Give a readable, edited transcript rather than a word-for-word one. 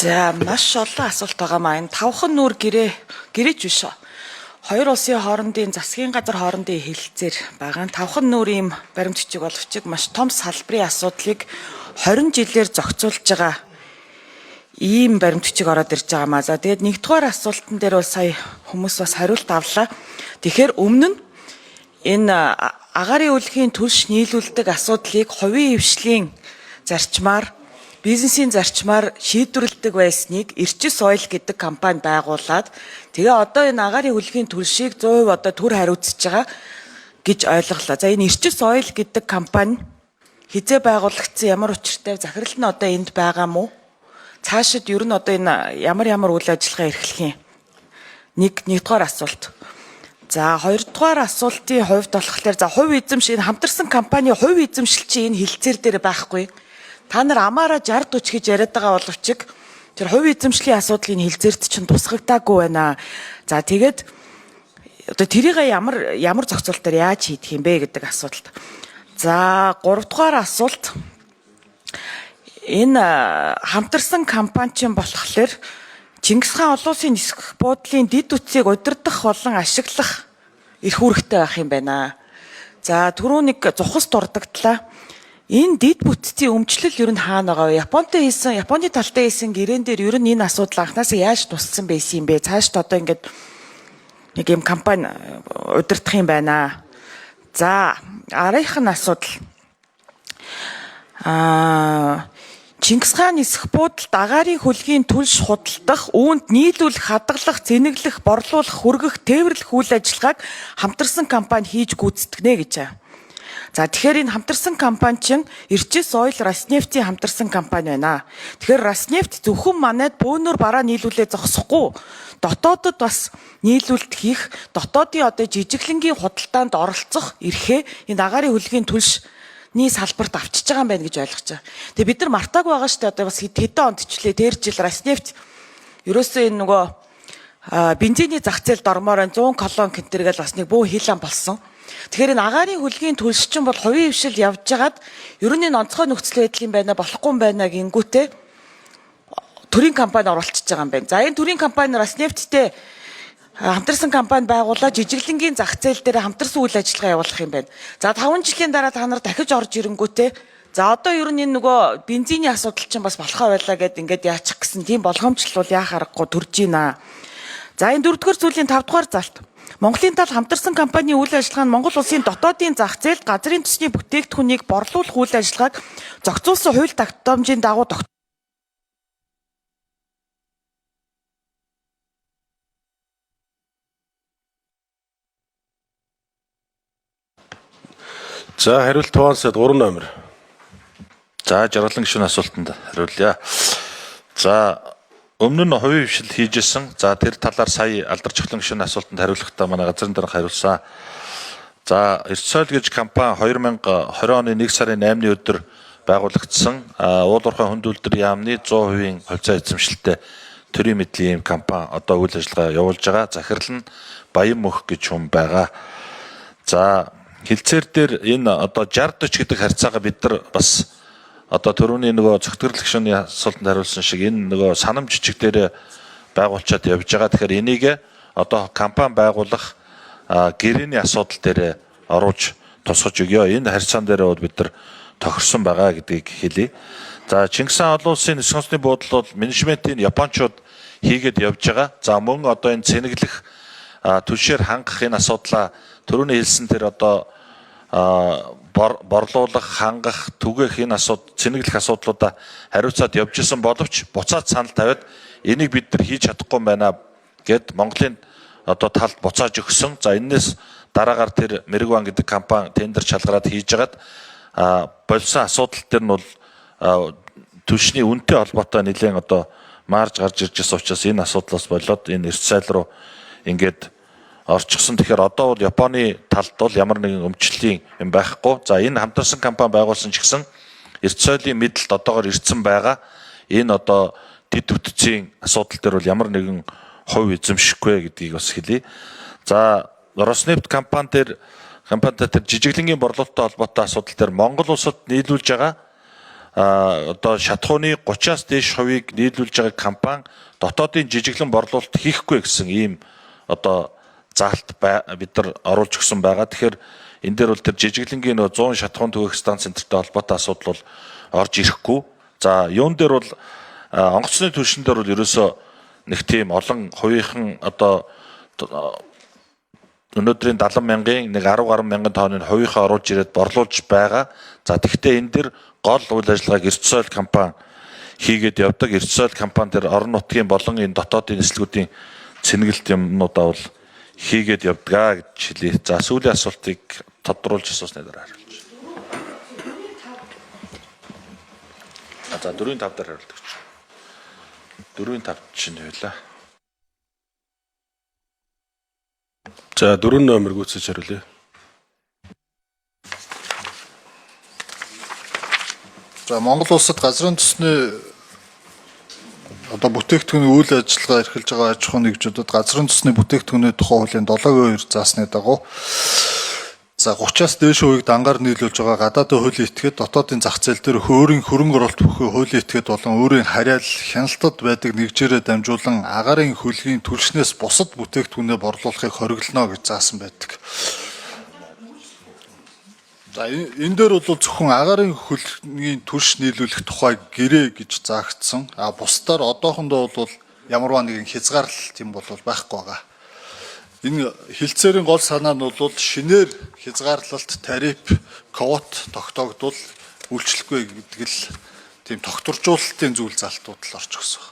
За маш олон асуулт байгаа маа. Энэ тавхан нүур гэрээч биш. Хоёр улсын хоорондын засгийн газар хоорондын хэлэлцээр байгаа. Тавхан нүур ийм баримт бичиг боловч маш том салбарын асуудлыг 20 жилээр зохицуулж байгаа ийм баримт бичиг ороод ирж байгаа маа. За тэгээд нэгдүгээр асуултан дээр бол сая хүмүүс бас хариулт авлаа. Тэгэхээр өмнө нь энэ агаарын үлгийн төлш нийлүүлдэг асуудлыг хувийн хвшлийн зарчмаар бизнесийн зарчмаар шийдвэрлэдэг байсныг Эрчис Ойл гэдэг компани байгуулад тэгээ одоо энэ агаарын үлгийн төлшийг 100% одоо төр хариуцж байгаа гэж ойлголоо. За энэ Эрчис Ойл гэдэг компани хизээ байгуулагдсан, ямар учиртай, захирал нь одоо энд байгаа мó? Цаашид ер нь одоо энэ ямар үйл ажиллагаа эрхлэх юм? Нэгдүгээр асуулт. За хоёрдугаар асуултын хувьд болохоор за хувь эзэмшил энэ хамтарсан компани хувь эзэмшил чи энэ хилцээр дээр байхгүй. Та нар амаараа 60 40 гэж яриад байгаа боловч тэр хувь эзэмшлийн асуудлыг хилцээрт чинь тусгагдаагүй байна. За тэгээд одоо тэрийг ямар зохицуултаар яаж хийх юм бэ гэдэг асуулт. За 3 дугаар асуулт. Энэ хамтарсан компани чинь болохоор Чингис хаан олон улсын нисэх буудлын дид үтсийг удирдах болон ашиглах эрх үүрэгтэй байх юм байна. За түрүү нэг зухас дурдагдлаа. Энэ дид бүтцийн өмчлөл ер нь хаана байгаа вэ? Японы талтай хийсэн гэрээн дээр ер нь энэ асуудал анхнаасаа яаж туссан байсан юм бэ? Цаашд одоо ингээд нэг юм компани удирдах юм байна. За арайх нь асуудал. Чингис хаан нисэх буудалд агаарын хөлгийн төлш худалдах, үүнд нийлүүлэх, хадгалах, зэнэглэх, борлуулах, хүргэх, тээвэрлэх үйл ажиллагааг хамтарсан компани хийж гүйцэтгэнэ гэж байна. За тэгэхээр энэ хамтарсан компани чинь Эрчис Ойл Роснефтийн хамтарсан компани байна. Тэгэхээр Роснефть зөвхөн манайд бөөнөр бараа нийлүүлээ зогсохгүй, дотоодод бас нийлүүлэлт хийх, дотоодын одоо жижиглэнгийн худалдаанд оролцох эрхээ энэ агаарын хөлгийн төлш салбарт авчиж байгаа юм байна гэж ойлгож байгаа. Тэгээ бид нар мартааг байгаа шүү дээ. Одоо бас хэдэн онд ч лээ дээр жил Роснефть ерөөсөө энэ нөгөө бензиний зах зээлд ормоор 100 колон кентэргээл бас нэг бөө хилэн болсон. Тэгэхээр энэ агаарын хөлгийн төлш чинь бол хувийн хвшил явж байгаад ер нь энэ онцгой нөхцөл байдал юм байна, болохгүй юм байна гингүүтээ төрийн компани оролцож байгаа юм байна. За энэ төрийн компани Роснефтьтэй хамтарсан компани байгуулаад жижиглэнгийн зах зээл дээр хамтарсан үйл ажиллагаа явуулах юм байна. За 5 жилийн дараа та нар дахиж орж ирэнгүүтээ за одоо ер нь энэ нөгөө бензиний асуудал чинь бас болохоо байлаа гэд ингээд яачих гэсэн тийм болгоомжл бол яа харахгүй төрж байна. За энэ 4-р зүйлийн 5-р залт. Монголын тал хамтарсан компанийн үйл ажиллагаа нь Монгол улсын дотоодын зах зээл, газрын төсний бүтээгдэхүүнийг борлуулах үйл ажиллагааг зохицуулсан хууль тогтоомжийн дагуу За хариулт тоонсод 3 номер. За жаргалан гишүүн асуултанд хариулъя. За өмнө нь хувийн хвшил хийжсэн. За тэр талаар сая алдарч охлон гишүүн асуултанд хариулахдаа манай газрын дарга хариулсан. За Эрчис Ойл гэж компани 2020 оны 1 сарын 8-ны өдөр байгуулагдсан. Уул уурхай хүнд үйлдвэр яамны 100% хувьцаа эзэмшилтэй төрийн мэдлийн компани одоо үйл ажиллагаа явуулж байгаа. Захирал нь Баян Мөх гэж хүн байгаа. За хилцээр дээр энэ одоо 60 40 гэдэг харьцаага бид нар бас одоо төрөүний нөгөө зөвтгөрөл гишүүний асуултанд хариулсан шиг энэ нөгөө санам жижиг дээр байгуулчаад явж байгаа. Тэгэхээр энийг одоо компани байгуулах гэрээний асуудал дээр оруулж тусгаж өгье. Энэ харьцаан дээр бол бид нар тохирсон байгаа гэдгийг хэлье. За Чингис хаан олон улсын нисэх онцны буудал бол менежментийн японочууд хийгээд явж байгаа. За мөн одоо энэ цэнэглэх төлшөөр хангах энэ асуудлаа төрөүний хэлсэн тэр одоо борлуулах, хангах, түгээх энэ цэнэглэх асуудлуудаа хариуцаад явж исэн боловч буцаад санал тавиад энийг бид нар хийж чадахгүй юм байна гэд Монголын одоо талд буцааж өгсөн. За энэс дараагаар тэр Мэрэгван гэдэг компани тендер шалгараад хийж хагаад болсон асуудал төр нь бол төлшний үнэтэй холбоотой нэлээд одоо марж гарч ирж байгаа учраас энэ асуудлаас болоод энэ Эрчис Ойл руу ингээд орчихсон. Тэгэхээр одоо бол Японы талд бол ямар нэгэн өмчлөлийн юм байхгүй. За энэ хамтарсан компани байгуулсан ч гэсэн Эрчис Ойлын мэдэлд одоогоор ирсэн байгаа. Энэ одоо дид үтцийн асуудал дээр бол ямар нэгэн хувь эзэмшихгүй гэдгийг бас хэлье. За Роснефть компанитай тэр жижиглэнгийн борлуулалттай холбоотой асуудал дээр Монгол улсад нийлүүлж байгаа одоо шатхууны 30-аас дээш хувийг нийлүүлж байгаа компани дотоодын жижиглэн борлуулалт хийхгүй гэсэн ийм одоо заалт бид нар оруулж өгсөн байгаа. Тэгэхээр энэ дээр бол тэр жижиглэнгийн 100 шатхуун түгээх станц центртэй холбоотой асуудал бол орж ирэхгүй. За юун дээр бол онгоцны түвшин дээр бол ерөөсөө нэг тийм олон хувийнхан одоо өнөөдрийн 70 мянган нэг 10 гаруй мянган тонны хувийнхаа оруулж ирээд борлуулж байгаа. За тэгвэл энэ дэр гол үйл ажиллагааг Эрдсойл компани хийгээд явдаг. Эрдсойл компани тэр орон нутгийн болон энэ дотоодын нислэгүүдийн цэнгэлт юмнуудаа бол хийгээд явдгаа гэж хэлье. За сүүлийн асуултыг тодруулж асуусны дараа хариулж. За 4-5 дээр хариулдаг чинь. 4-5 чинь байлаа. За 4 номер гүйцэж хариулъя. За Монгол улсад газрын төсний одоо бүтээгдэхүүний үйл ажиллагаа эрхэлж байгаа аж ахуй нэгжүүдэд газрын төсний бүтээгдэхүүний тухай хуулийн 7-2 заасны дагуу за 30-аас дээш хувийг дангаар нийлүүлж байгаа гадаадын хуулийн этгээд дотоодын зах зээл дээр хөөрийн хөрөнгө оруулалт бүхий хуулийн этгээд болон өөрийн харьяал хяналтад байдаг нэгжээрээ дамжуулан агаарын хөлгийн түлшнээс бусад бүтээгдэхүүнээ борлуулахыг хориглоно гэж заасан байдаг. За энэ дээр бол зөвхөн агаарын хөлгийн түлш нийлүүлэх тухай гэрээ гэж заагдсан. А бусдаар одоохондоо бол ямарваа нэгэн хязгаарлалт юм бол байхгүй байгаа. Энэ хилцээрийн гол санаа нь бол шинээр хязгаарлалт, тариф, квот тогтоогдвол үйлчлэхгүй гэдэг л тийм тогтворжуулалтын зүйл залтууд л орж өгсөн.